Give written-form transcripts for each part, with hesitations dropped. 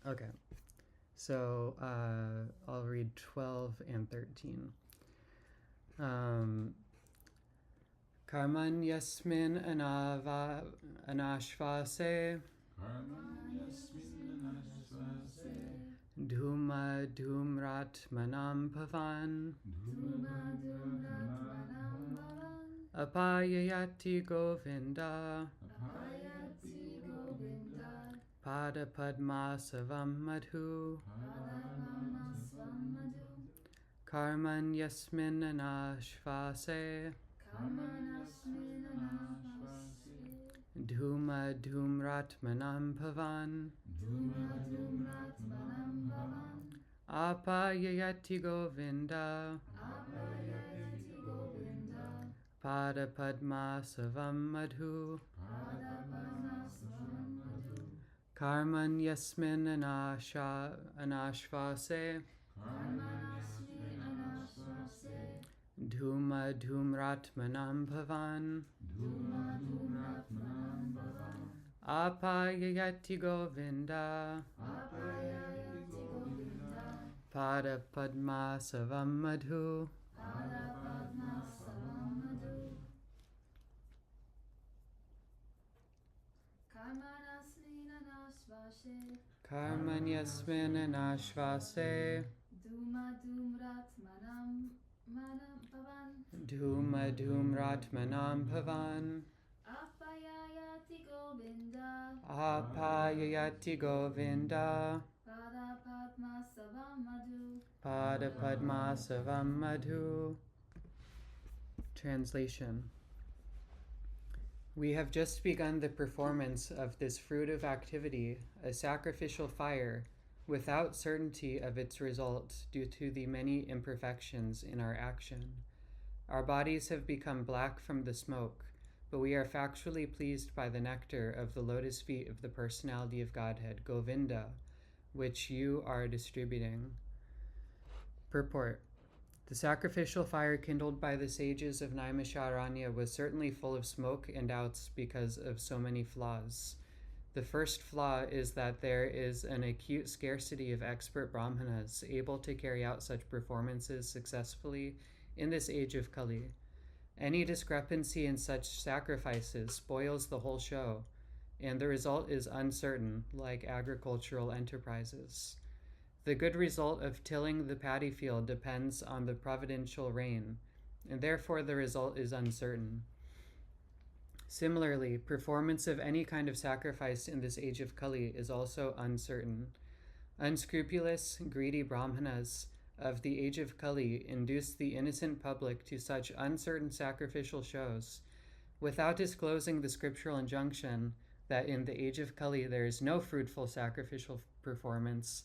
Okay. So I'll read 12 and 13. Karman yasmin anashvase dhuma dhumrat manam bhavan apayayati govinda pada padma savam madhu karman yasmin anashvase dhuma dhumrat manam bhavan apayayati govinda pada padma savam madhu karman yasmin anashvase dhuma dhumrat manam bhavan apayayati govinda pada padma savam madhu karman yasmin anashvase dhuma dhumrat manam bhavan dhuma dhumrat manam bhavan apayayati govinda apayayati govinda pada padma savam madhu. pada padma savam madhu. Translation. We have just begun the performance of this fruit of activity, a sacrificial fire, without certainty of its result due to the many imperfections in our action. Our bodies have become black from the smoke, but we are factually pleased by the nectar of the lotus feet of the personality of Godhead, Govinda, which you are distributing. Purport. The sacrificial fire kindled by the sages of Naimisaranya was certainly full of smoke and doubts because of so many flaws. The first flaw is that there is an acute scarcity of expert brahmanas able to carry out such performances successfully in this age of Kali. Any discrepancy in such sacrifices spoils the whole show, and the result is uncertain, like agricultural enterprises. The good result of tilling the paddy field depends on the providential rain, and therefore the result is uncertain. Similarly, performance of any kind of sacrifice in this age of Kali is also uncertain. Unscrupulous, greedy brahmanas of the age of Kali induce the innocent public to such uncertain sacrificial shows, without disclosing the scriptural injunction that in the age of Kali there is no fruitful sacrificial performance,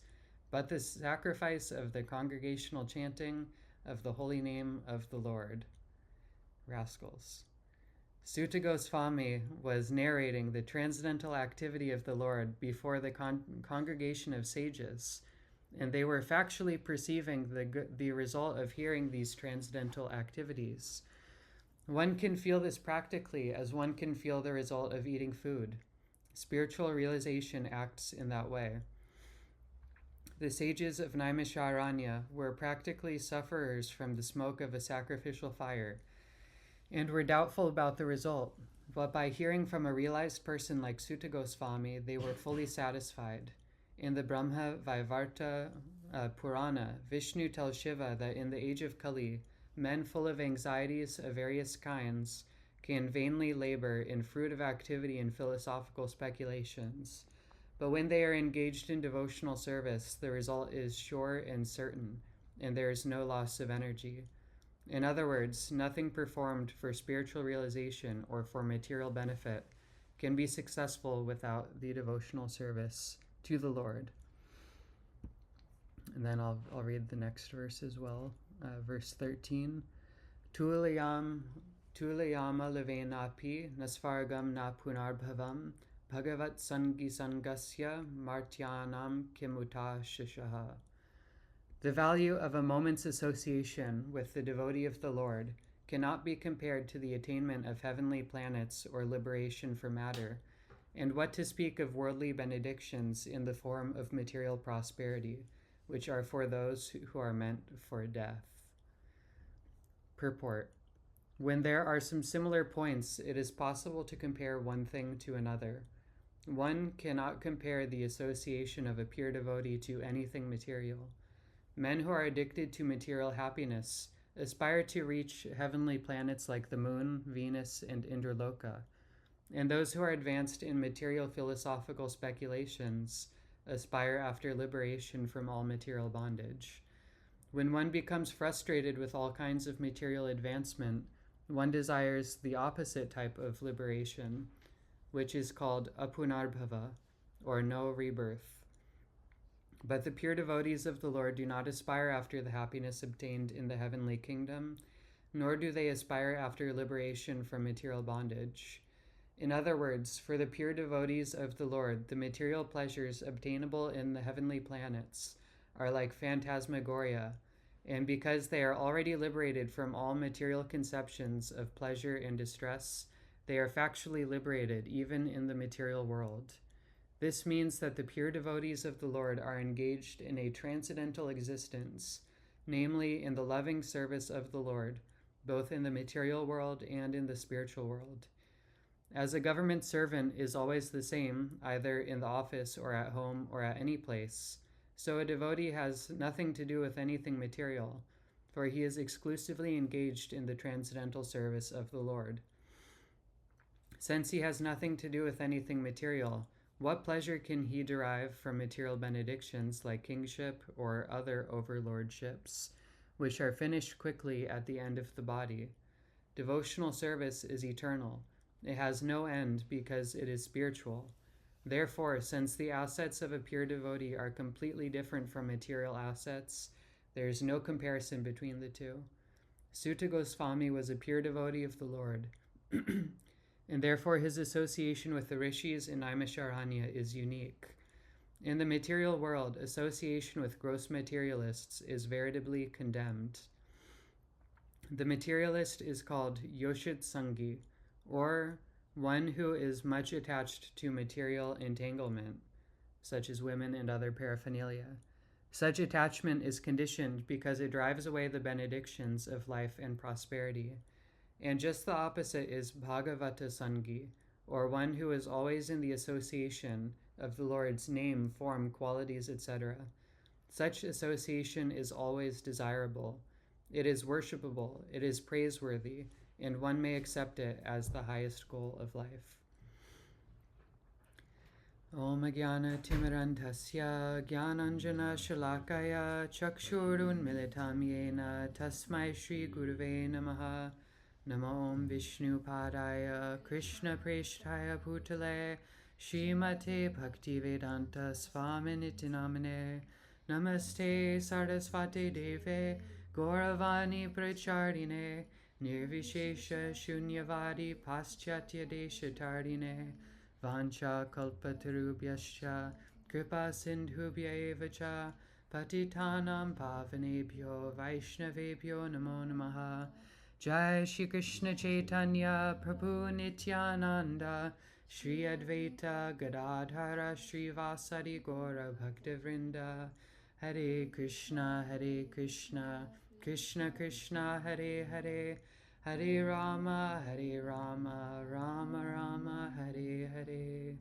but the sacrifice of the congregational chanting of the holy name of the Lord. Rascals. Suta Goswami was narrating the transcendental activity of the Lord before the congregation of sages, and they were factually perceiving the result of hearing these transcendental activities. One can feel this practically as one can feel the result of eating food. Spiritual realization acts in that way. The sages of Naimisaranya were practically sufferers from the smoke of a sacrificial fire, and were doubtful about the result, but by hearing from a realized person like Suta Goswami, they were fully satisfied. In the Brahma Vaivarta Purana, Vishnu tells Shiva that in the age of Kali, men full of anxieties of various kinds can vainly labor in fruit of activity and philosophical speculations. But when they are engaged in devotional service, the result is sure and certain, and there is no loss of energy. In other words, nothing performed for spiritual realization or for material benefit can be successful without the devotional service to the Lord. And then I'll read the next verse as well. Verse 13. Tulayama levenapi nasvargam na punarbhavam bhagavat sangi sangasya martyanam kimuta shishaha. The value of a moment's association with the devotee of the Lord cannot be compared to the attainment of heavenly planets or liberation from matter. And what to speak of worldly benedictions in the form of material prosperity, which are for those who are meant for death. Purport. When there are some similar points, it is possible to compare one thing to another. One cannot compare the association of a pure devotee to anything material. Men who are addicted to material happiness aspire to reach heavenly planets like the moon, Venus, and Indraloka. And those who are advanced in material philosophical speculations aspire after liberation from all material bondage. When one becomes frustrated with all kinds of material advancement, one desires the opposite type of liberation, which is called apunarbhava, or no rebirth. But the pure devotees of the Lord do not aspire after the happiness obtained in the heavenly kingdom, nor do they aspire after liberation from material bondage. In other words, for the pure devotees of the Lord, the material pleasures obtainable in the heavenly planets are like phantasmagoria, and because they are already liberated from all material conceptions of pleasure and distress, they are factually liberated even in the material world. This means that the pure devotees of the Lord are engaged in a transcendental existence, namely in the loving service of the Lord, both in the material world and in the spiritual world. As a government servant is always the same, either in the office or at home or at any place, so a devotee has nothing to do with anything material, for he is exclusively engaged in the transcendental service of the Lord. Since he has nothing to do with anything material, what pleasure can he derive from material benedictions like kingship or other overlordships, which are finished quickly at the end of the body? Devotional service is eternal. It has no end because it is spiritual. Therefore, since the assets of a pure devotee are completely different from material assets, there is no comparison between the two. Suta Goswami was a pure devotee of the Lord, and therefore his association with the rishis in Naimisaranya is unique. In the material world, association with gross materialists is veritably condemned. The materialist is called Yoshit Sangi, or one who is much attached to material entanglement, such as women and other paraphernalia. Such attachment is conditioned because it drives away the benedictions of life and prosperity. And just the opposite is Bhagavata Sangi, or one who is always in the association of the Lord's name, form, qualities, etc. Such association is always desirable. It is worshipable, it is praiseworthy, and one may accept it as the highest goal of life. Om Jnana Timirantasya Jnananjana Shalakaya Chakshurun Militam Yena Tasmai Shri Gurave Namaha Namo Om Vishnu Padaya Krishna Preshtaya Bhutale Śrīmate Bhaktivedanta Swāmī Namane Namaste Sarasvate Deve Gauravani Pracharine Nirvishesha Shunyavadi Paschatya Deshatardine Vancha Kalpatarubhyascha Kripa Sindhubhya Evacha Patitanam Pavanebhyo Vaishnavebhyo Namo Namaha Jai Shri Krishna Chaitanya Prabhu Nityananda Shri Advaita Gadadhara Shri Vasari Gaura Bhaktavrinda Hare Krishna Krishna Krishna Hare Hare Hare Rama Rama Rama Hare Hare.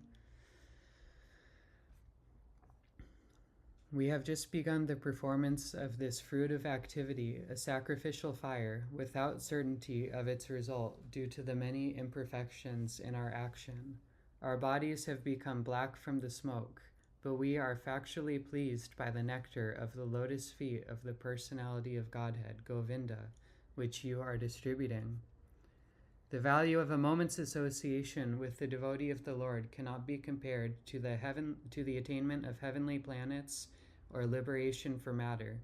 We have just begun the performance of this fruit of activity, a sacrificial fire, without certainty of its result due to the many imperfections in our action. Our bodies have become black from the smoke, but we are factually pleased by the nectar of the lotus feet of the personality of Godhead, Govinda, which you are distributing. The value of a moment's association with the devotee of the Lord cannot be compared to the attainment of heavenly planets or liberation from matter,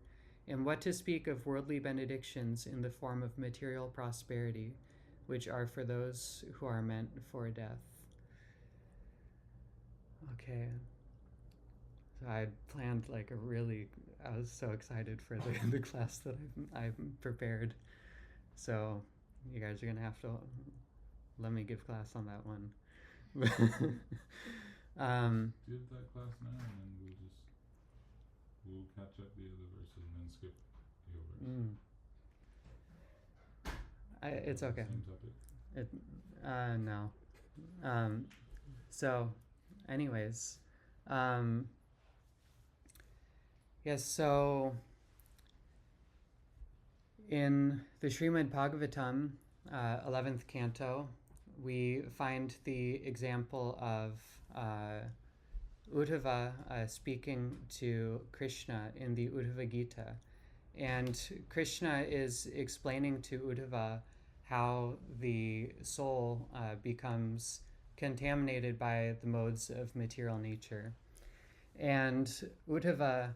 and what to speak of worldly benedictions in the form of material prosperity, which are for those who are meant for death. Okay. So I planned I was so excited for the class that I've prepared. So you guys are going to have to let me give class on that one. Do you have that class now, and then we'll catch up the other verses and then skip the verse. It's okay. Same topic. No. So, anyways, yes. So, in the Śrīmad-Bhāgavatam, 11th canto, we find the example of Uddhava speaking to Krishna in the Uddhava Gita. And Krishna is explaining to Uddhava how the soul becomes contaminated by the modes of material nature. And Uddhava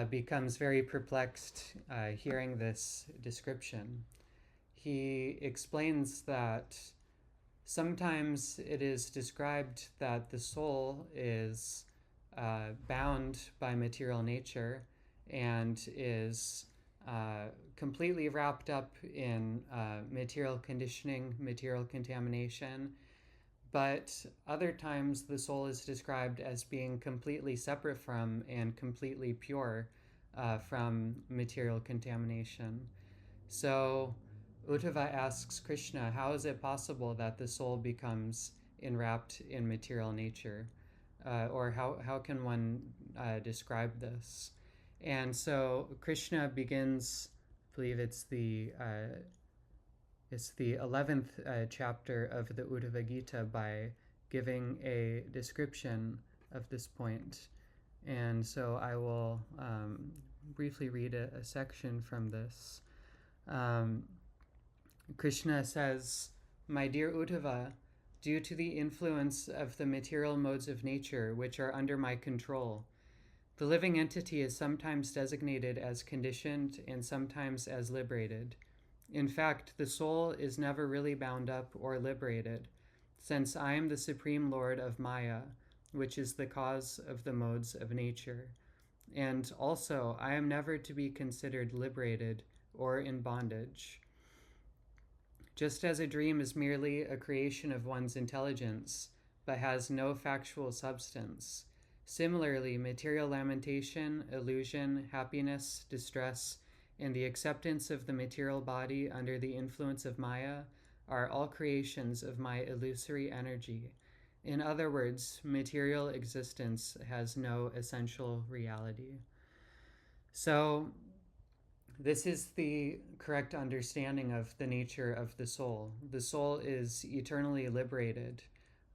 becomes very perplexed hearing this description. He explains that sometimes it is described that the soul is bound by material nature and is completely wrapped up in material conditioning, material contamination. But other times the soul is described as being completely separate from and completely pure from material contamination. So Uddhava asks Krishna, how is it possible that the soul becomes enwrapped in material nature? Or how can one describe this? And so Krishna begins, I believe it's the 11th chapter of the Uddhava Gita, by giving a description of this point. And so I will briefly read a section from this. Krishna says, "My dear Uddhava, due to the influence of the material modes of nature which are under my control, the living entity is sometimes designated as conditioned and sometimes as liberated. In fact, the soul is never really bound up or liberated, since I am the supreme lord of Maya, which is the cause of the modes of nature. And also, I am never to be considered liberated or in bondage. Just as a dream is merely a creation of one's intelligence, but has no factual substance, similarly, material lamentation, illusion, happiness, distress, and the acceptance of the material body under the influence of Maya are all creations of my illusory energy. In other words, material existence has no essential reality." So this is the correct understanding of the nature of the soul. The soul is eternally liberated,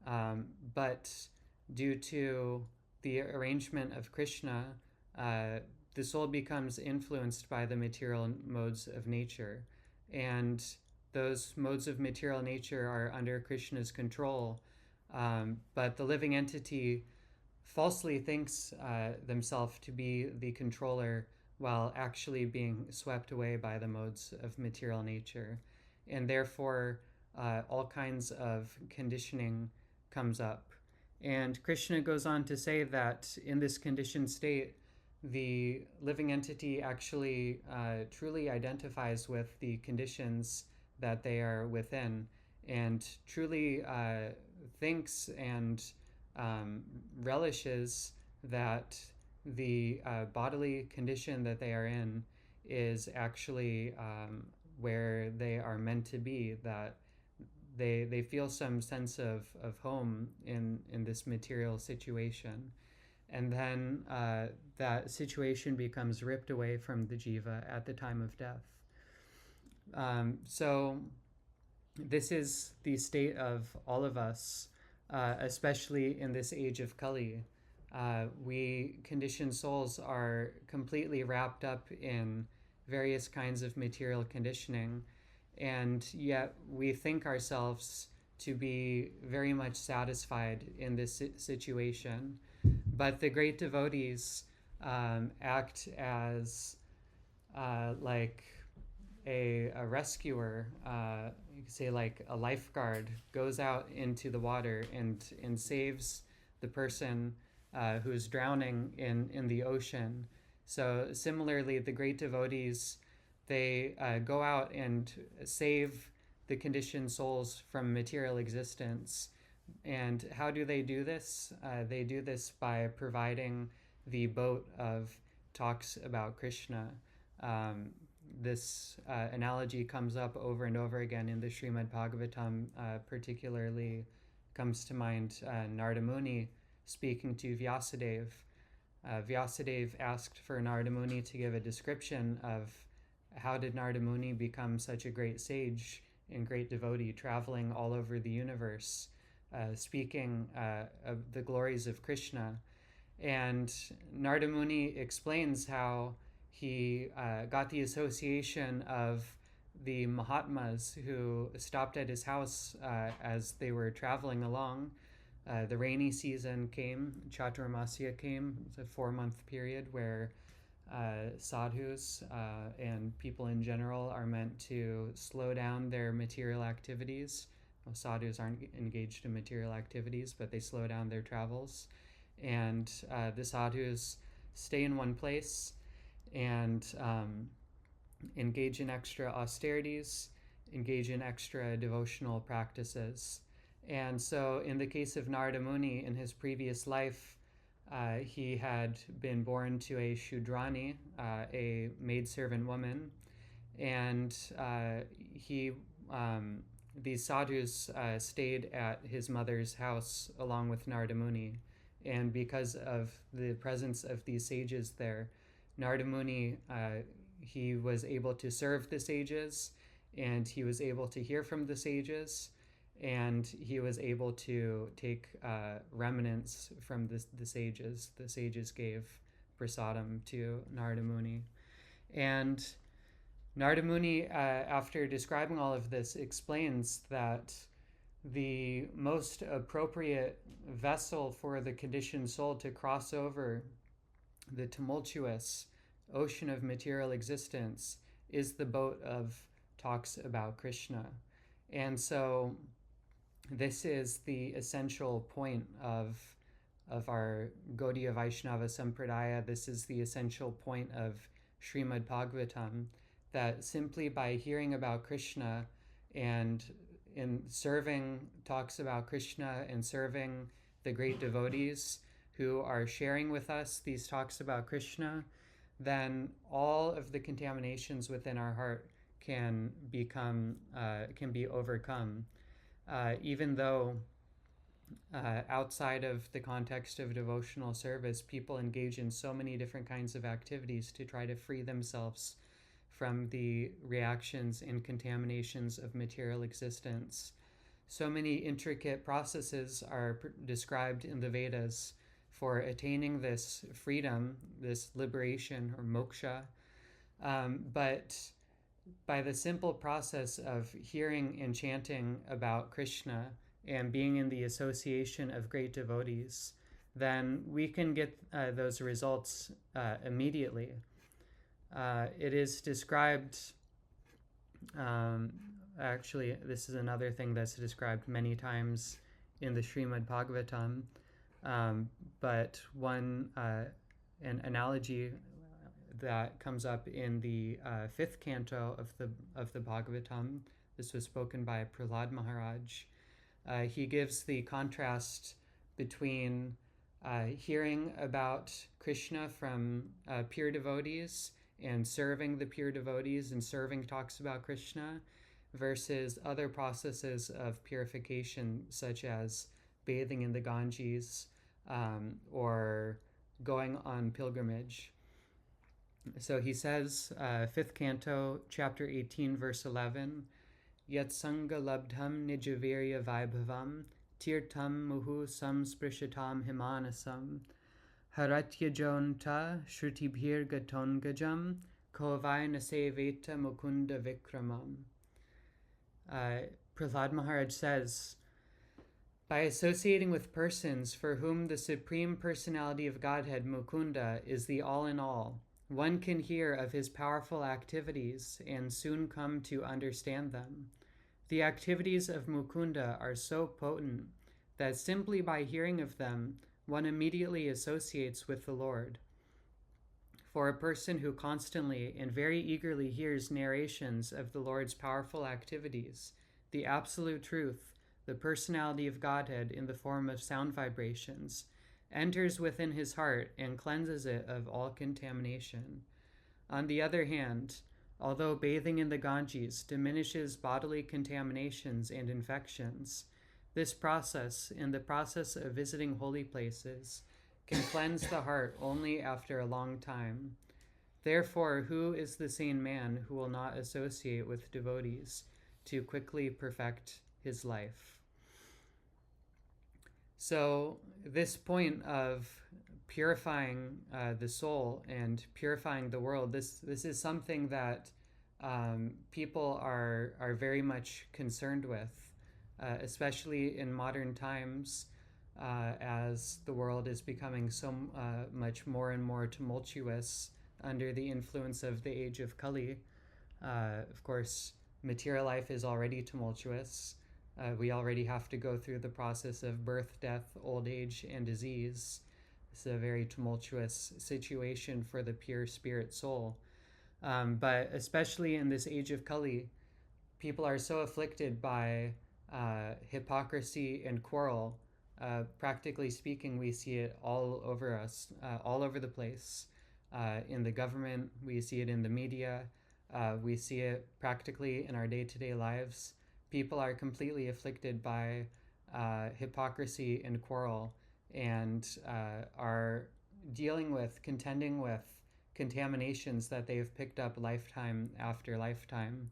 but due to the arrangement of Krishna, the soul becomes influenced by the material modes of nature. And those modes of material nature are under Krishna's control, but the living entity falsely thinks themselves to be the controller while actually being swept away by the modes of material nature. And therefore, all kinds of conditioning comes up. And Krishna goes on to say that in this conditioned state, the living entity actually truly identifies with the conditions that they are within, and truly thinks and relishes that the bodily condition that they are in is actually where they are meant to be, that they feel some sense of home in this material situation. And then that situation becomes ripped away from the jiva at the time of death. So this is the state of all of us, especially in this age of Kali. We conditioned souls are completely wrapped up in various kinds of material conditioning, and yet we think ourselves to be very much satisfied in this situation. But the great devotees act as like a rescuer, you could say like a lifeguard, goes out into the water and saves the person who's drowning in the ocean. So similarly, the great devotees, they go out and save the conditioned souls from material existence And how do they do this? They do this by providing the boat of talks about Krishna. This analogy comes up over and over again in the Śrīmad-Bhāgavatam. Particularly comes to mind Narada Muni speaking to Vyasadeva. Vyasadeva asked for Narada Muni to give a description of how did Narada Muni become such a great sage and great devotee, traveling all over the universe, speaking of the glories of Krishna. And Narada Muni explains how he got the association of the Mahatmas who stopped at his house as they were traveling along. The rainy season came, Chaturmasya came. It's a 4-month period where sadhus and people in general are meant to slow down their material activities. Well, sadhus aren't engaged in material activities, but they slow down their travels. And the sadhus stay in one place and engage in extra austerities, engage in extra devotional practices. And so in the case of Narada Muni, in his previous life, he had been born to a Shudrani, a maidservant woman, and these sadhus stayed at his mother's house along with Narada Muni. And because of the presence of these sages there, Narada Muni, he was able to serve the sages, and he was able to hear from the sages, and he was able to take remnants from the sages. The sages gave prasadam to Narada Muni. And Narada Muni, after describing all of this, explains that the most appropriate vessel for the conditioned soul to cross over the tumultuous ocean of material existence is the boat of talks about Krishna. And so this is the essential point of our Gaudiya Vaishnava Sampradaya. This is the essential point of Śrīmad-Bhāgavatam, that simply by hearing about Krishna and in serving talks about Krishna and serving the great devotees who are sharing with us these talks about Krishna, then all of the contaminations within our heart can be overcome. Even though outside of the context of devotional service, people engage in so many different kinds of activities to try to free themselves from the reactions and contaminations of material existence. So many intricate processes are described in the Vedas for attaining this freedom, this liberation or moksha. But by the simple process of hearing and chanting about Krishna and being in the association of great devotees, then we can get those results immediately. It is described, actually, this is another thing that's described many times in the Śrīmad-Bhāgavatam, but an analogy that comes up in the 5th canto of the Bhagavatam. This was spoken by Prahlad Maharaj. He gives the contrast between hearing about Krishna from pure devotees and serving the pure devotees and serving talks about Krishna versus other processes of purification, such as bathing in the Ganges or going on pilgrimage. So he says, 5th canto, chapter 18, verse 11, Yat sanga labdham nijavirya vaibhavam tirtam muhu samsprishatam himanasam haratya jonta shrutibhir gaton gajam kovai naseveta mukunda vikramam. Prahlad Maharaj says, by associating with persons for whom the Supreme Personality of Godhead, Mukunda, is the all-in-all, one can hear of his powerful activities and soon come to understand them. The activities of Mukunda are so potent that simply by hearing of them, one immediately associates with the Lord. For a person who constantly and very eagerly hears narrations of the Lord's powerful activities, the absolute truth the personality of Godhead in the form of sound vibrations, enters within his heart and cleanses it of all contamination. On the other hand, although bathing in the Ganges diminishes bodily contaminations and infections, this process, in the process of visiting holy places, can cleanse the heart only after a long time. Therefore, who is the sane man who will not associate with devotees to quickly perfect his life? So this point of purifying the soul and purifying the world, this is something that people are very much concerned with, especially in modern times, as the world is becoming so much more and more tumultuous under the influence of the age of Kali. Of course, material life is already tumultuous. We already have to go through the process of birth, death, old age, and disease. It's a very tumultuous situation for the pure spirit soul. But especially in this age of Kali, people are so afflicted by hypocrisy and quarrel. Practically speaking, we see it all over us, all over the place. In the government, we see it in the media, we see it practically in our day-to-day lives. People are completely afflicted by hypocrisy and quarrel, and are contending with contaminations that they've picked up lifetime after lifetime.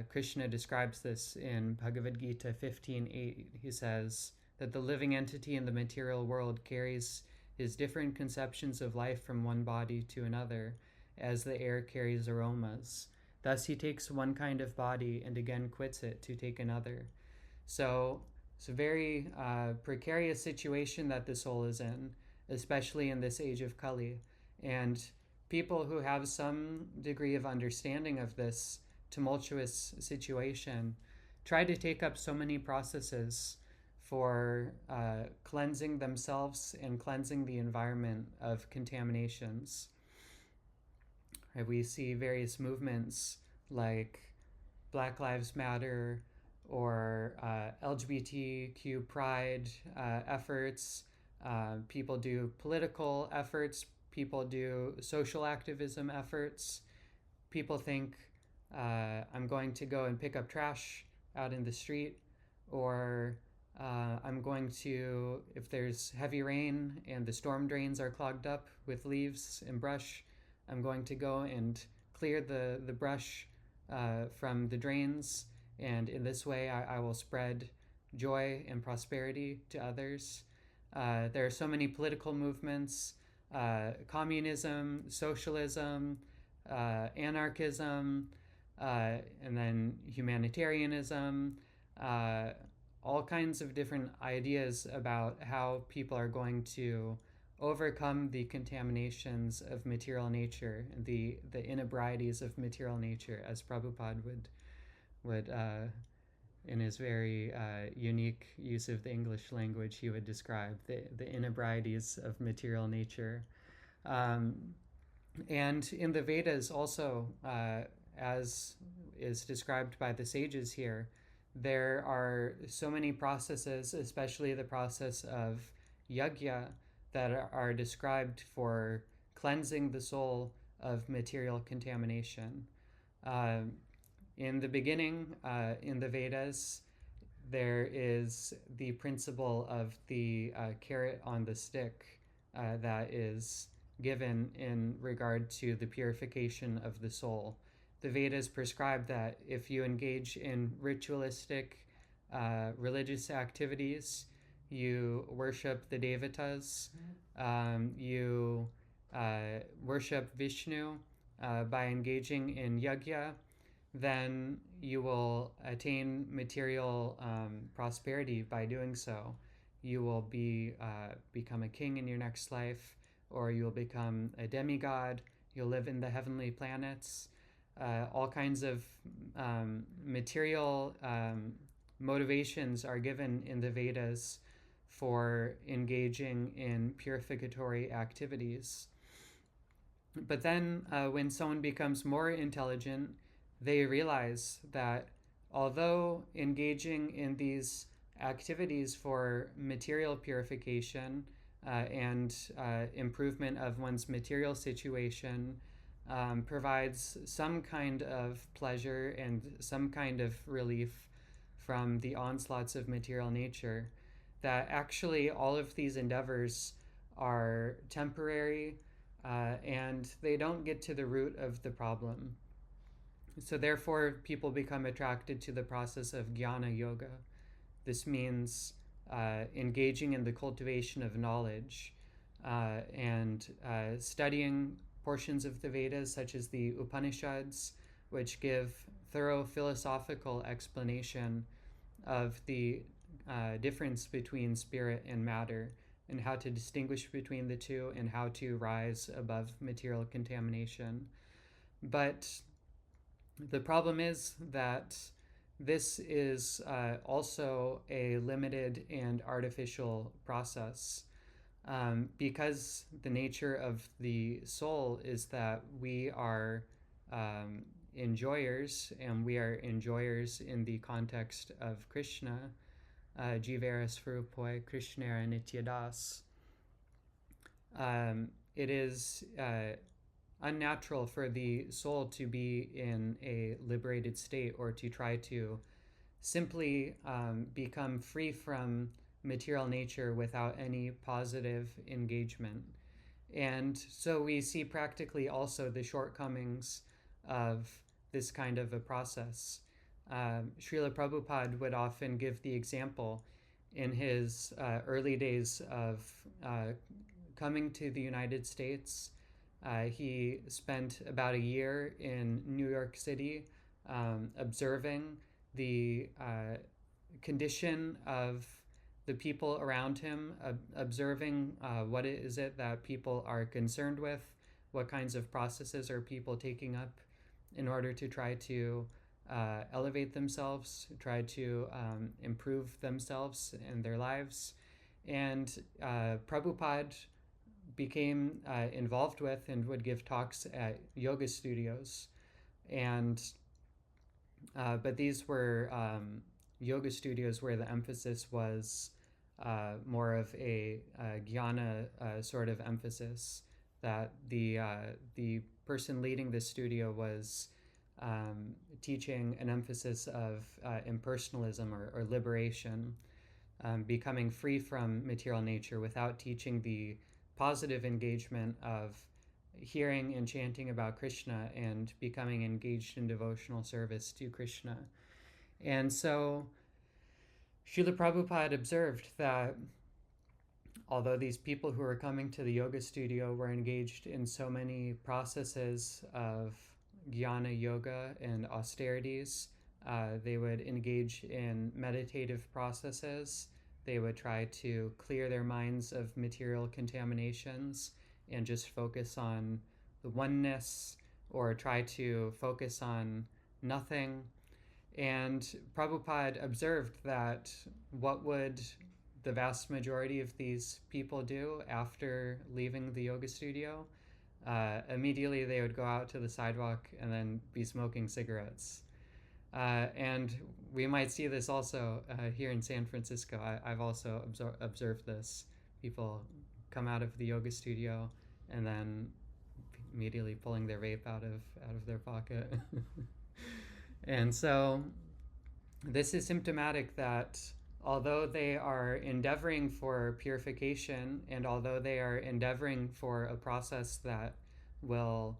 Krishna describes this in Bhagavad Gita 15:8. He says that the living entity in the material world carries his different conceptions of life from one body to another, as the air carries aromas. Thus he takes one kind of body and again quits it to take another. So it's a very precarious situation that the soul is in, especially in this age of Kali. And people who have some degree of understanding of this tumultuous situation try to take up so many processes for cleansing themselves and cleansing the environment of contaminations. We see various movements like Black Lives Matter or LGBTQ pride efforts. People do political efforts. People do social activism efforts. People think, I'm going to go and pick up trash out in the street, or I'm going to, if there's heavy rain and the storm drains are clogged up with leaves and brush, I'm going to go and clear the brush from the drains, and in this way I will spread joy and prosperity to others. There are so many political movements, communism, socialism, anarchism, and then humanitarianism, all kinds of different ideas about how people are going to overcome the contaminations of material nature, the inebrieties of material nature, as Prabhupada would in his very unique use of the English language, he would describe the inebrieties of material nature. And in the Vedas also, as is described by the sages here, there are so many processes, especially the process of yajna, that are described for cleansing the soul of material contamination. In the beginning, in the Vedas, there is the principle of the carrot on the stick that is given in regard to the purification of the soul. The Vedas prescribe that if you engage in ritualistic religious activities, you worship the devotees, you worship Vishnu by engaging in yajna, then you will attain material prosperity by doing so. You will become a king in your next life, or you'll become a demigod, you'll live in the heavenly planets. All kinds of material motivations are given in the Vedas for engaging in purificatory activities. But then when someone becomes more intelligent, they realize that although engaging in these activities for material purification and improvement of one's material situation provides some kind of pleasure and some kind of relief from the onslaughts of material nature, that actually all of these endeavors are temporary and they don't get to the root of the problem. So therefore, people become attracted to the process of jnana yoga. This means engaging in the cultivation of knowledge and studying portions of the Vedas, such as the Upanishads, which give thorough philosophical explanation of the difference between spirit and matter, and how to distinguish between the two, and how to rise above material contamination. But the problem is that this is also a limited and artificial process, because the nature of the soul is that we are enjoyers, and we are enjoyers in the context of Krishna, jivera svarupoi krishnera nityadas. It is unnatural for the soul to be in a liberated state, or to try to simply become free from material nature without any positive engagement. And so we see practically also the shortcomings of this kind of a process. Srila Prabhupada would often give the example in his early days of coming to the United States. He spent about a year in New York City observing the condition of the people around him, observing what is it that people are concerned with, what kinds of processes are people taking up in order to try to elevate themselves, try to improve themselves and their lives. And Prabhupada became involved with and would give talks at yoga studios. And but these were yoga studios where the emphasis was more of a jnana sort of emphasis, that the person leading the studio was teaching an emphasis of impersonalism or liberation, becoming free from material nature, without teaching the positive engagement of hearing and chanting about Krishna and becoming engaged in devotional service to Krishna. And so Srila Prabhupada observed that although these people who were coming to the yoga studio were engaged in so many processes of jnana yoga and austerities, they would engage in meditative processes. They would try to clear their minds of material contaminations and just focus on the oneness, or try to focus on nothing. And Prabhupada observed that what would the vast majority of these people do after leaving the yoga studio? Immediately they would go out to the sidewalk and then be smoking cigarettes. And we might see this also here in San Francisco. I've also observed this. People come out of the yoga studio and then immediately pulling their vape out of their pocket. And so this is symptomatic that although they are endeavoring for purification, and although they are endeavoring for a process that will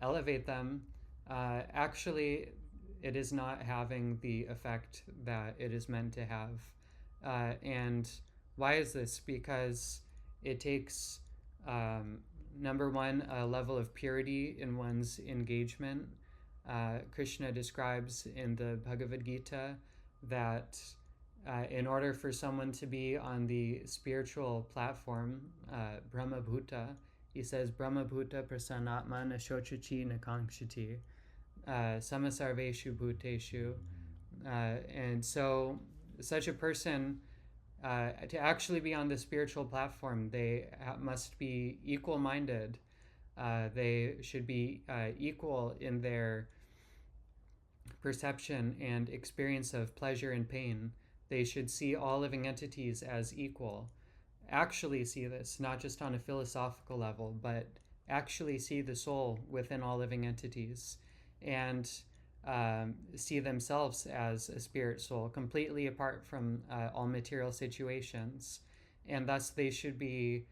elevate them, actually it is not having the effect that it is meant to have. And why is this? Because it takes, number one, a level of purity in one's engagement. Krishna describes in the Bhagavad Gita that in order for someone to be on the spiritual platform, Brahma-bhuta, he says, Brahma-bhuta prasanatma na shochuchi na kankshati, samasarveshu bhuteshu. And so such a person, to actually be on the spiritual platform, they must be equal-minded. They should be equal in their perception and experience of pleasure and pain. They should see all living entities as equal. Actually see this, not just on a philosophical level, but actually see the soul within all living entities, and see themselves as a spirit soul, completely apart from all material situations. And thus they should be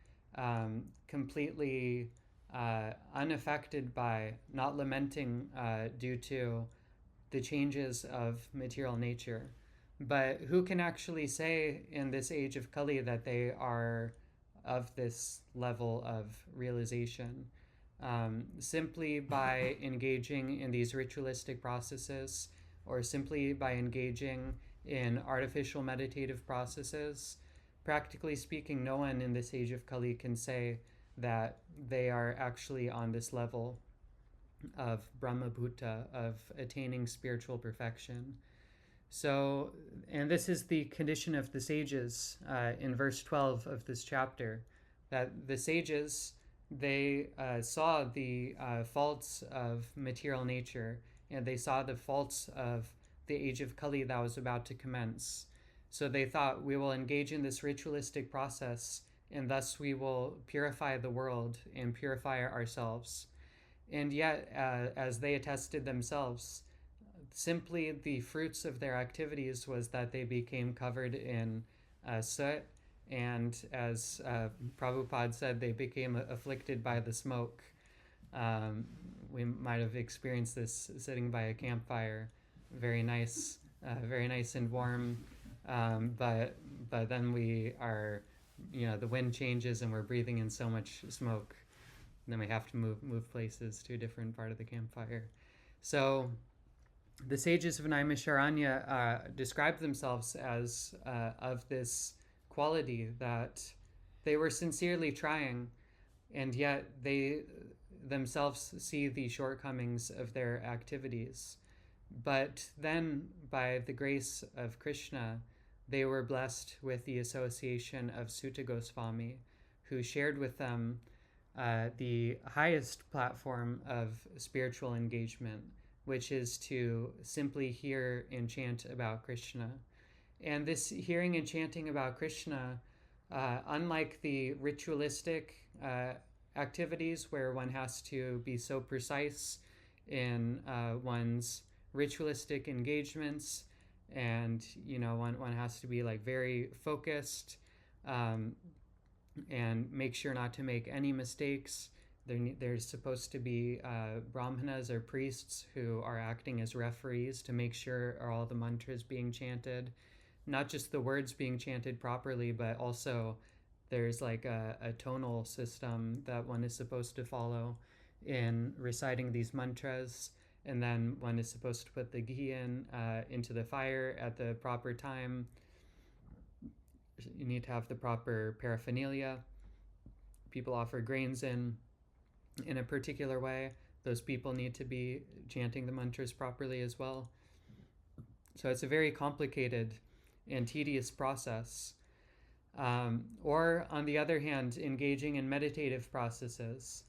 completely unaffected by, not lamenting due to the changes of material nature. But who can actually say in this age of Kali that they are of this level of realization? Simply by engaging in these ritualistic processes, or simply by engaging in artificial meditative processes. Practically speaking, no one in this age of Kali can say that they are actually on this level of Brahma-bhuta, of attaining spiritual perfection. So, and this is the condition of the sages in verse 12 of this chapter, that the sages, they saw the faults of material nature, and they saw the faults of the age of Kali that was about to commence. So they thought, we will engage in this ritualistic process, and thus we will purify the world and purify ourselves. And yet, as they attested themselves, simply the fruits of their activities was that they became covered in soot, and as Prabhupada said, they became afflicted by the smoke. We might have experienced this sitting by a campfire, very nice and warm, but then we are, the wind changes and we're breathing in so much smoke, and then we have to move places to a different part of the campfire. So the sages of Naimisaranya described themselves as of this quality, that they were sincerely trying, and yet they themselves see the shortcomings of their activities. But then, by the grace of Krishna, they were blessed with the association of Suta Goswami, who shared with them the highest platform of spiritual engagement, which is to simply hear and chant about Krishna. And this hearing and chanting about Krishna, unlike the ritualistic activities where one has to be so precise in one's ritualistic engagements, and one has to be like very focused and make sure not to make any mistakes. There's supposed to be brahmanas or priests who are acting as referees to make sure are all the mantras being chanted, not just the words being chanted properly, but also there's like a tonal system that one is supposed to follow in reciting these mantras. And then one is supposed to put the ghee into the fire at the proper time. You need to have the proper paraphernalia. People offer grains in a particular way. Those people need to be chanting the mantras properly as well. So it's a very complicated and tedious process. Or on the other hand, engaging in meditative processes,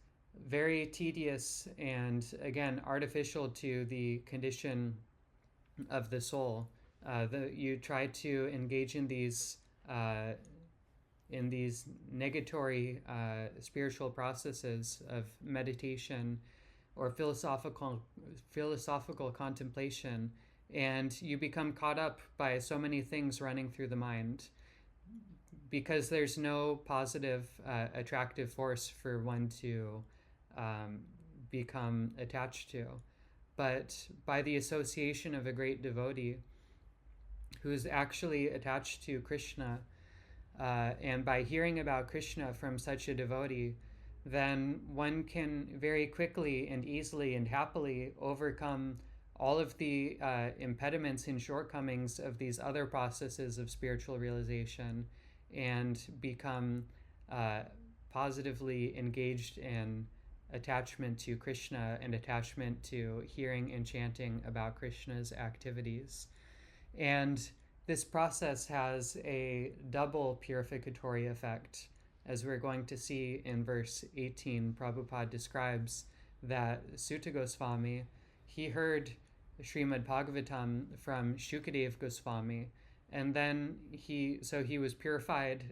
very tedious and again artificial to the condition of the soul. You try to engage in these negatory spiritual processes of meditation or philosophical contemplation, and you become caught up by so many things running through the mind, because there's no positive attractive force for one to become attached to. But by the association of a great devotee who's actually attached to Krishna, and by hearing about Krishna from such a devotee, then one can very quickly and easily and happily overcome all of the impediments and shortcomings of these other processes of spiritual realization, and become positively engaged in attachment to Krishna and attachment to hearing and chanting about Krishna's activities. And this process has a double purificatory effect. As we're going to see in verse 18, Prabhupada describes that Suta Goswami, he heard Śrīmad-Bhāgavatam from Shukadeva Goswami, And then he was purified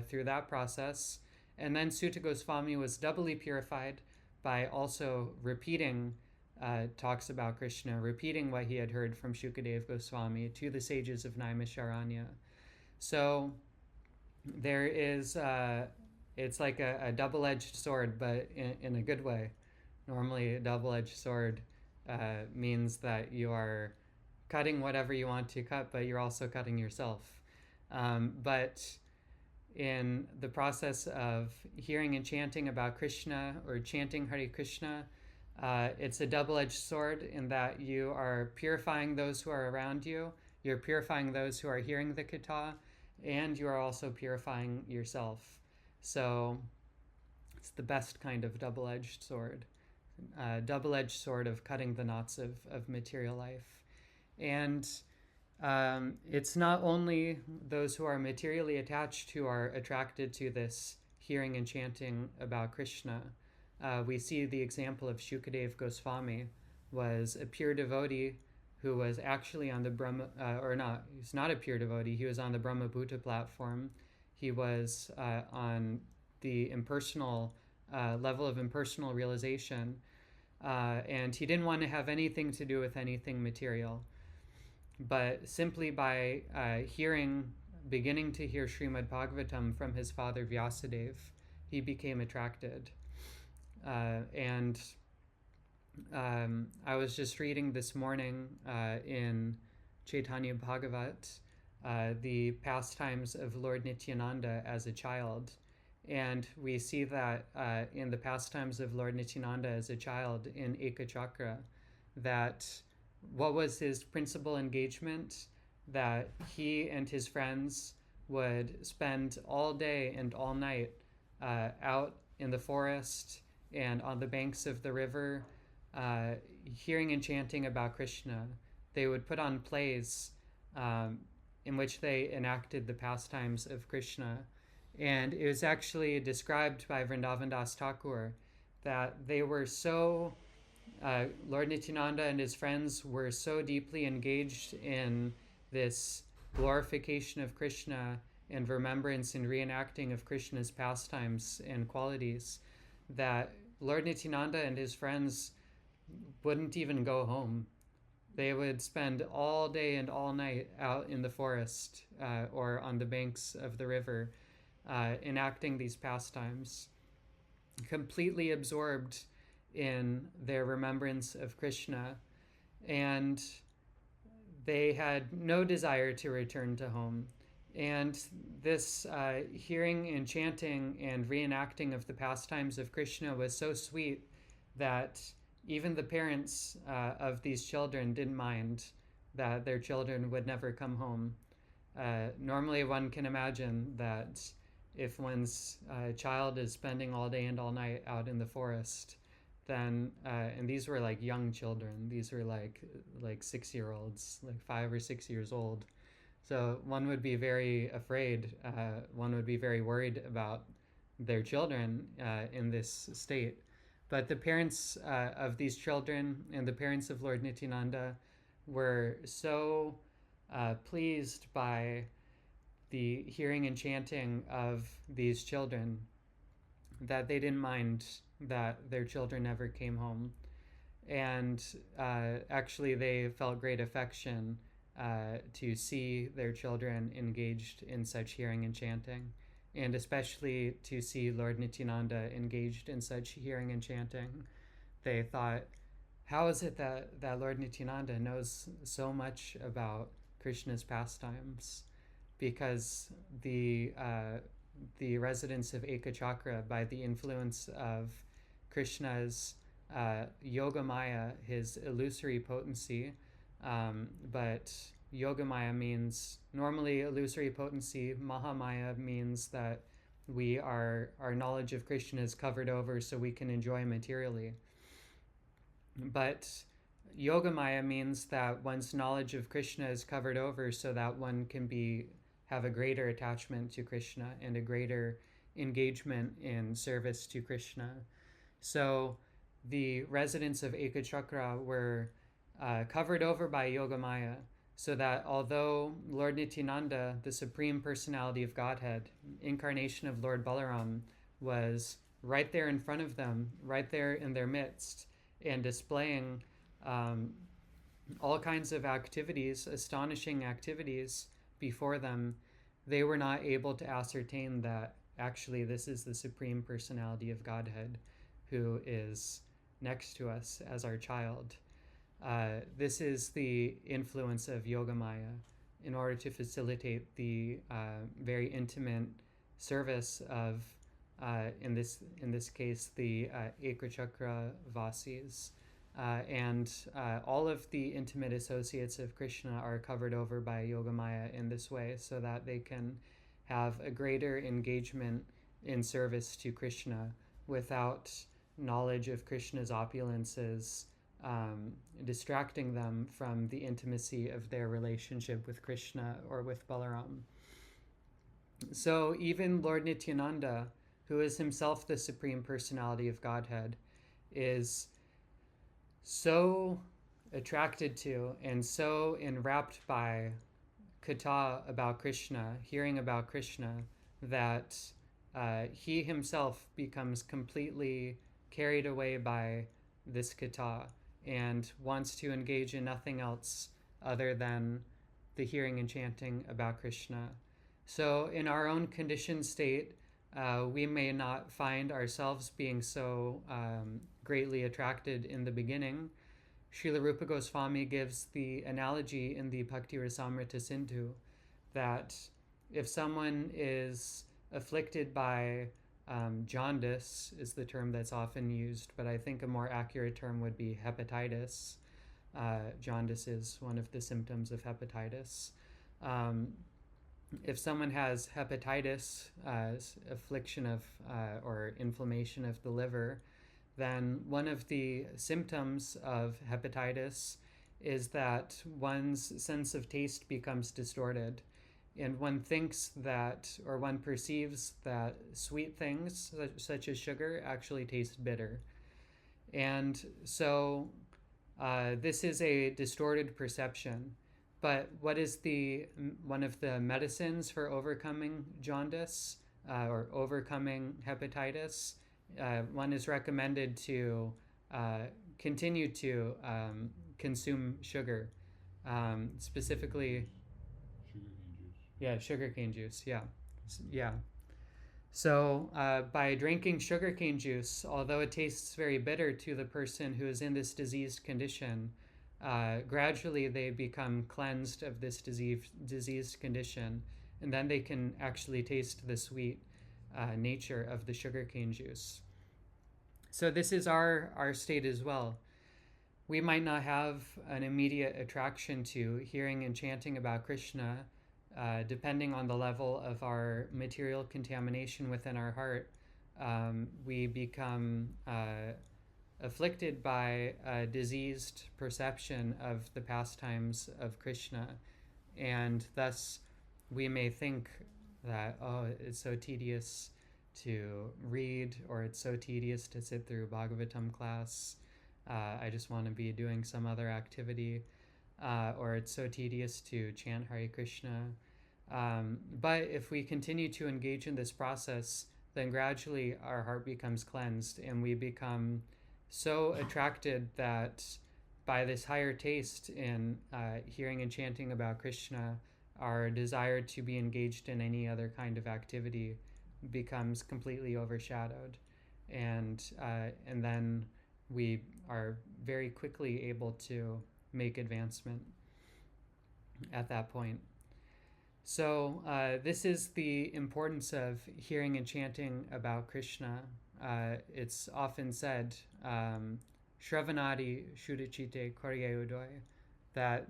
through that process. And then Suta Goswami was doubly purified by also repeating talks about Krishna, repeating what he had heard from Shukadeva Goswami to the sages of Naimisaranya. So there is, it's like a double-edged sword, but in a good way. Normally, a double-edged sword means that you are cutting whatever you want to cut, but you're also cutting yourself. But in the process of hearing and chanting about Krishna or chanting Hare Krishna, it's a double-edged sword in that you are purifying those who are around you, you're purifying those who are hearing the katha, and you are also purifying yourself. So it's the best kind of double-edged sword. Double-edged sword of cutting the knots of material life. And it's not only those who are materially attached who are attracted to this hearing and chanting about Krishna. We see the example of Shukadeva Goswami was a pure devotee who was actually on the Brahma, he's not a pure devotee, he was on the Brahma Bhuta platform. He was on the impersonal level of impersonal realization, and he didn't want to have anything to do with anything material. But simply by beginning to hear Śrīmad-Bhāgavatam from his father Vyasadeva, he became attracted. And I was just reading this morning in Chaitanya Bhagavat the pastimes of Lord Nityananda as a child. And we see that in the pastimes of Lord Nityananda as a child in Ekachakra, that what was his principal engagement? That he and his friends would spend all day and all night out in the forest and on the banks of the river, hearing and chanting about Krishna. They would put on plays in which they enacted the pastimes of Krishna. And it was actually described by Vrindavan Das Thakur that they were so, Lord Nityananda and his friends were so deeply engaged in this glorification of Krishna and remembrance and reenacting of Krishna's pastimes and qualities that Lord Nityananda and his friends wouldn't even go home. They would spend all day and all night out in the forest or on the banks of the river enacting these pastimes, completely absorbed in their remembrance of Krishna, and they had no desire to return to home. And this hearing and chanting and reenacting of the pastimes of Krishna was so sweet that even the parents of these children didn't mind that their children would never come home. Normally one can imagine that if one's child is spending all day and all night out in the forest, then, and these were like young children, these were like 6-year-olds, like 5 or 6 years old. So one would be very afraid, one would be very worried about their children in this state. But the parents of these children and the parents of Lord Nityananda were so pleased by the hearing and chanting of these children that they didn't mind that their children never came home. And actually they felt great affection to see their children engaged in such hearing and chanting, and especially to see Lord Nityananda engaged in such hearing and chanting. They thought, how is it that Lord Nityananda knows so much about Krishna's pastimes? Because the residents of Ekachakra, by the influence of Krishna's Yogamaya, his illusory potency, but Yogamaya means, normally illusory potency, Mahamaya means that our knowledge of Krishna is covered over so we can enjoy materially. But Yogamaya means that one's knowledge of Krishna is covered over so that one can have a greater attachment to Krishna and a greater engagement in service to Krishna. So the residents of Ekachakra were covered over by Yogamaya, So that although Lord Nityananda, the Supreme Personality of Godhead, incarnation of Lord Balaram, was right there in front of them, right there in their midst, and displaying all kinds of activities, astonishing activities before them, they were not able to ascertain that actually this is the Supreme Personality of Godhead who is next to us as our child. This is the influence of Yogamaya in order to facilitate the very intimate service of, in this case, the Ekachakra Vasis. And all of the intimate associates of Krishna are covered over by Yogamaya in this way, so that they can have a greater engagement in service to Krishna without knowledge of Krishna's opulences distracting them from the intimacy of their relationship with Krishna or with Balaram. So even Lord Nityananda, who is himself the Supreme Personality of Godhead, is so attracted to and so enwrapped by katha about Krishna, hearing about Krishna, that he himself becomes completely carried away by this katha and wants to engage in nothing else other than the hearing and chanting about Krishna. So in our own conditioned state, we may not find ourselves being so greatly attracted in the beginning. Srila Rupa Goswami gives the analogy in the Bhakti Rasamrita Sindhu that if someone is afflicted by jaundice, is the term that's often used, but I think a more accurate term would be hepatitis. Jaundice is one of the symptoms of hepatitis. If someone has hepatitis, affliction of or inflammation of the liver, then one of the symptoms of hepatitis is that one's sense of taste becomes distorted, and one thinks that, or one perceives that sweet things such as sugar actually taste bitter. And so this is a distorted perception. But what is one of the medicines for overcoming jaundice or overcoming hepatitis? One is recommended to continue to consume sugar, specifically Sugarcane juice. Yeah, sugarcane juice. Yeah. So by drinking sugarcane juice, although it tastes very bitter to the person who is in this diseased condition, gradually they become cleansed of this diseased condition, and then they can actually taste the sweet nature of the sugarcane juice. So this is our state as well. We might not have an immediate attraction to hearing and chanting about Krishna, depending on the level of our material contamination within our heart. We become afflicted by a diseased perception of the pastimes of Krishna, and thus we may think that, oh, it's so tedious to read, or it's so tedious to sit through Bhagavatam class. I just want to be doing some other activity, or it's so tedious to chant Hare Krishna. But if we continue to engage in this process, then gradually our heart becomes cleansed, and we become so attracted that by this higher taste in hearing and chanting about Krishna, our desire to be engaged in any other kind of activity becomes completely overshadowed, and then we are very quickly able to make advancement at that point. So this is the importance of hearing and chanting about Krishna. It's often said, Shravanadi Shudachite Korye Udoy, that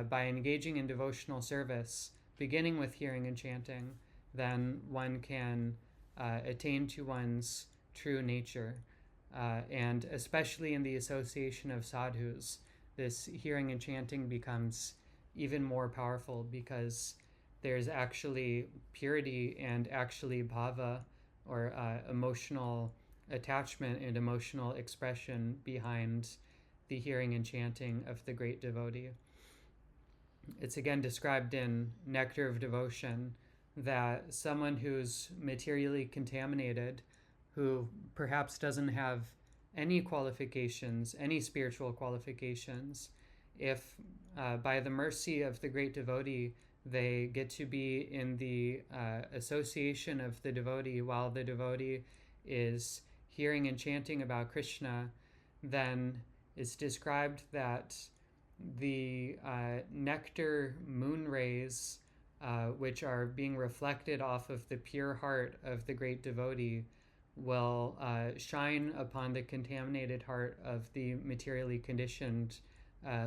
by engaging in devotional service, beginning with hearing and chanting, then one can attain to one's true nature. And especially in the association of sadhus, this hearing and chanting becomes even more powerful, because there's actually purity and actually bhava, or emotional attachment and emotional expression behind the hearing and chanting of the great devotee. it's again described in Nectar of Devotion that someone who's materially contaminated, who perhaps doesn't have any qualifications, any spiritual qualifications, if by the mercy of the great devotee, they get to be in the association of the devotee while the devotee is hearing and chanting about Krishna, then it's described that the nectar moon rays, which are being reflected off of the pure heart of the great devotee, will shine upon the contaminated heart of the materially conditioned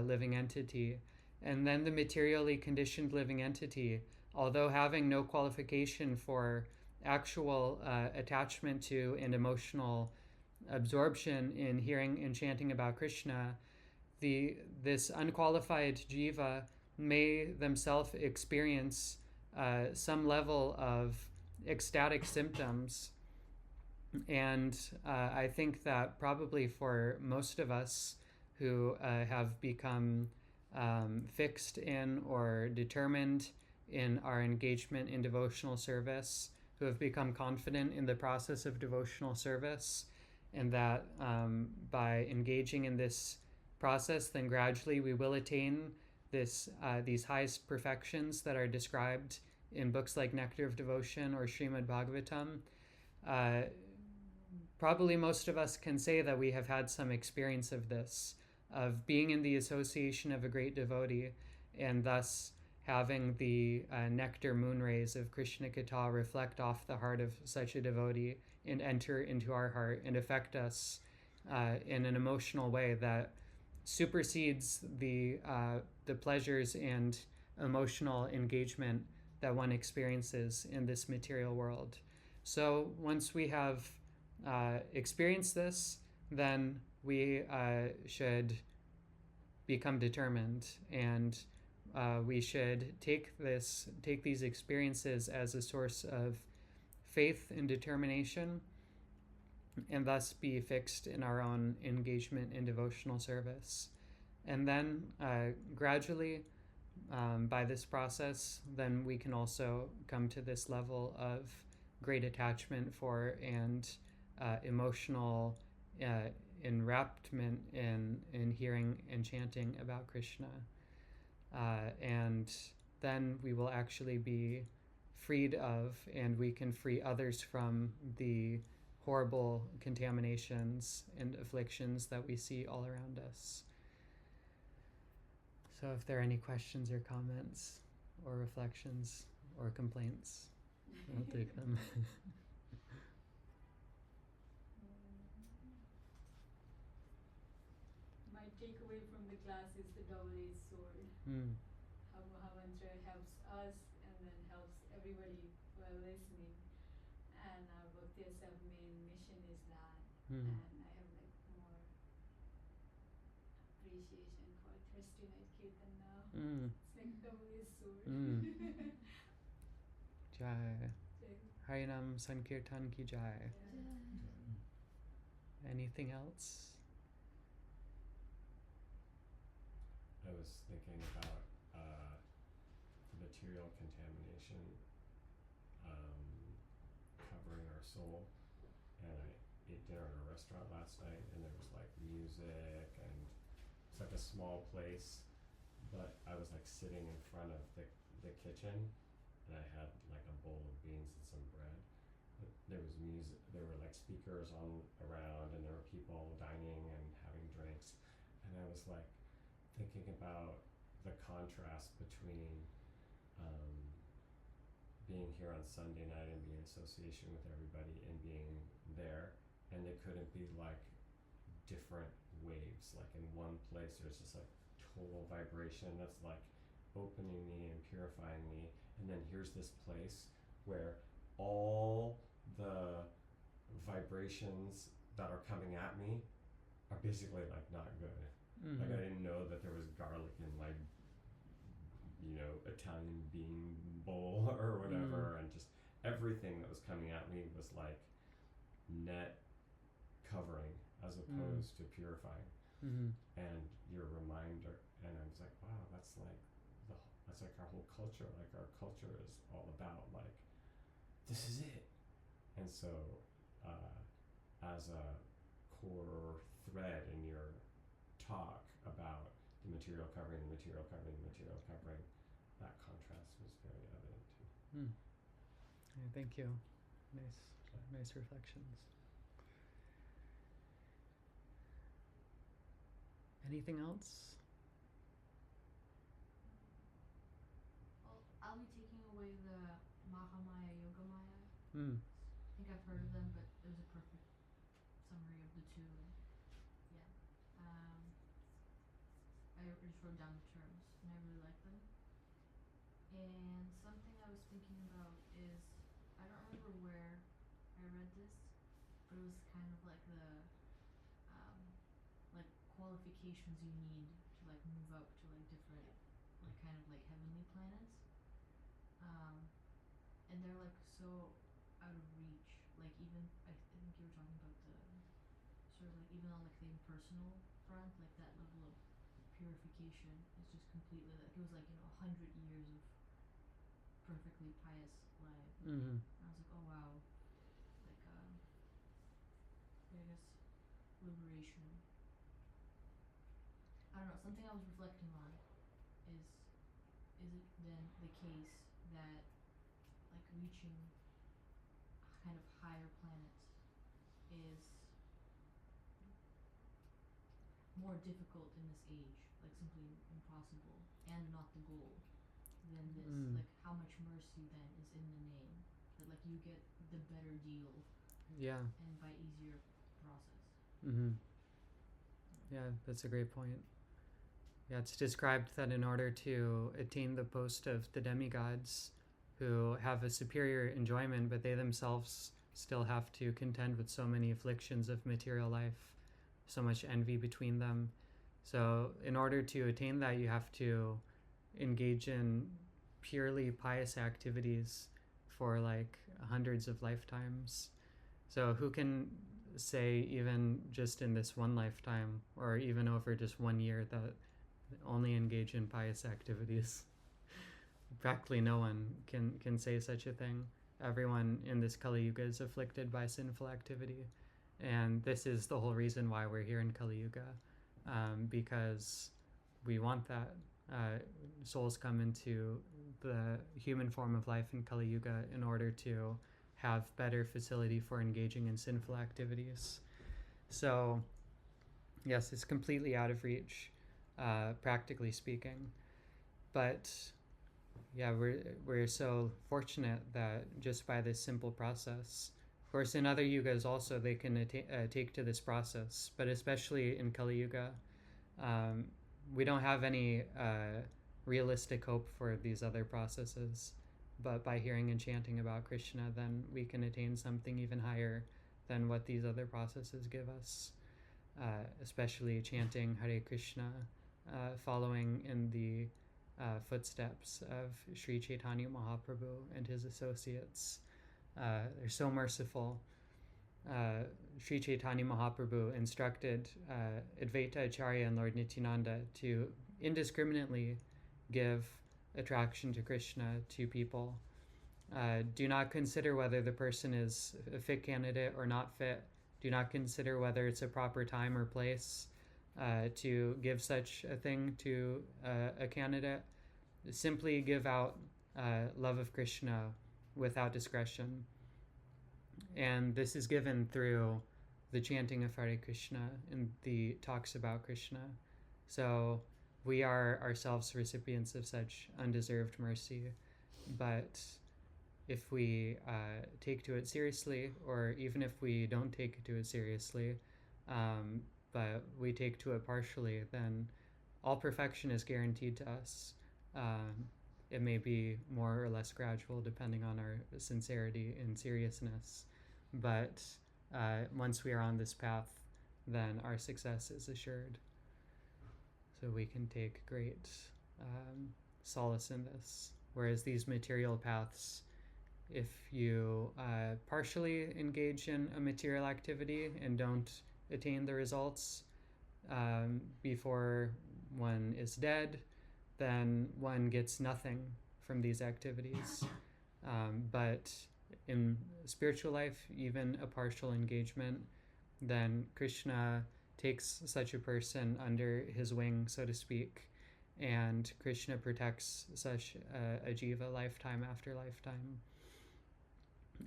living entity. And then the materially conditioned living entity, although having no qualification for actual attachment to and emotional absorption in hearing and chanting about Krishna, this unqualified jiva may themselves experience some level of ecstatic symptoms. And I think that probably for most of us who have become fixed in or determined in our engagement in devotional service, who have become confident in the process of devotional service, and that by engaging in this process, then gradually we will attain these highest perfections that are described in books like Nectar of Devotion or Śrīmad-Bhāgavatam. Probably most of us can say that we have had some experience of this, of being in the association of a great devotee, and thus having the nectar moon rays of Krishna Katha reflect off the heart of such a devotee and enter into our heart and affect us in an emotional way that supersedes the pleasures and emotional engagement that one experiences in this material world. So once we have experienced this, then we should become determined, and we should take these experiences as a source of faith and determination, and thus be fixed in our own engagement in devotional service. And then gradually, by this process, then we can also come to this level of great attachment for and emotional enwrappment in hearing and chanting about Krishna. And then we will actually be freed of, and we can free others from the horrible contaminations and afflictions that we see all around us. So if there are any questions or comments or reflections or complaints, I'll take them. My takeaway from the class is the double-edged sword. How mantra helps us and then helps everybody while listening. And our BhaktiSF main mission is that. And I have like more appreciation for Thursday night kirtan now. It's like double-edged sword. Jai. Harinam Sankirtan ki jai. Anything else? I was thinking about material contamination covering our soul, and I ate dinner in a restaurant last night, and there was like music, and it's like a small place, but I was like sitting in front of the kitchen, and I had like a bowl of beans and some bread. But there was music, there were like speakers on around, and there were people dining and having drinks, and I was like thinking about the contrast between being here on Sunday night and being in association with everybody and being there, and they couldn't be like different waves. Like in one place there's just like total vibration that's like opening me and purifying me, and then here's this place where all the vibrations that are coming at me are basically like not good. Like I didn't know that there was garlic in my, Italian bean bowl or whatever, and just everything that was coming at me was like net covering as opposed to purifying. And your reminder, and I was like, wow, that's like that's like our whole culture. Like our culture is all about like, this is it. And so as a core thread in your talk about the material covering, that contrast was very evident too. Yeah, thank you. Nice reflections. Anything else? Well, I'll be taking away the Mahamaya, Yogamaya. Hmm. I think I've heard of them, but it was a perfect summary of the two. And yeah. I just wrote down the terms, and I really like them. And something I was thinking about is, I don't remember where I read this, but it was kind of like the like qualifications you need to like move up to like different like kind of like heavenly planets. And they're like so out of reach. Like even I think you were talking about the sort of like even on like the impersonal front, like that level of purification is just completely like it was like 100 years of perfectly pious life. Mm-hmm. And I was like, oh wow, like I guess liberation. I don't know. Something I was reflecting on is it then the case that like reaching kind of higher planets is more difficult in this age, like simply impossible, and not the goal, than this. Like how much mercy then is in the name, that like you get the better deal, Yeah. and by easier process. Mm-hmm. Yeah, that's a great point. Yeah, it's described that in order to attain the post of the demigods, who have a superior enjoyment, but they themselves still have to contend with so many afflictions of material life, so much envy between them. So in order to attain that, you have to engage in purely pious activities for like hundreds of lifetimes. So who can say even just in this one lifetime, or even over just 1 year, that only engage in pious activities? Practically no one can say such a thing. Everyone in this Kali-yuga is afflicted by sinful activity. And this is the whole reason why we're here in Kali-yuga, because we want that. Souls come into the human form of life in Kali-yuga in order to have better facility for engaging in sinful activities. So, yes, it's completely out of reach, practically speaking. But yeah, we're so fortunate that just by this simple process, of course in other yugas also they can take to this process, but especially in Kali-yuga, we don't have any realistic hope for these other processes. But by hearing and chanting about Krishna, then we can attain something even higher than what these other processes give us, especially chanting Hare Krishna, following in the footsteps of Sri Chaitanya Mahaprabhu and his associates. They're so merciful. Sri Chaitanya Mahaprabhu instructed Advaita Acharya and Lord Nityananda to indiscriminately give attraction to Krishna to people. Do not consider whether the person is a fit candidate or not fit. Do not consider whether it's a proper time or place to give such a thing to a candidate. Simply give out love of Krishna without discretion. And this is given through the chanting of Hare Krishna and the talks about Krishna. So we are ourselves recipients of such undeserved mercy. But if we take to it seriously, or even if we don't take to it seriously, but we take to it partially, then all perfection is guaranteed to us. It may be more or less gradual depending on our sincerity and seriousness, but once we are on this path, then our success is assured. So we can take great solace in this. Whereas these material paths, if you partially engage in a material activity and don't attain the results before one is dead, then one gets nothing from these activities. But in spiritual life, even a partial engagement, then Krishna takes such a person under his wing, so to speak, and Krishna protects such a jiva lifetime after lifetime,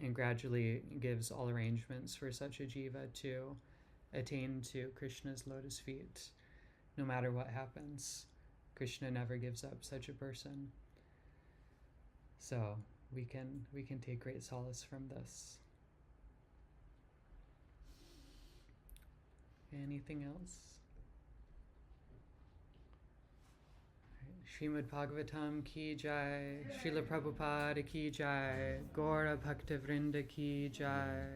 and gradually gives all arrangements for such a jiva to attain to Krishna's lotus feet. No matter what happens, Krishna never gives up such a person. So we can take great solace from this. Anything else? Śrīmad-Bhāgavatam ki jai, Srila Prabhupada ki jai, Gaura Bhakta Vrinda ki jai.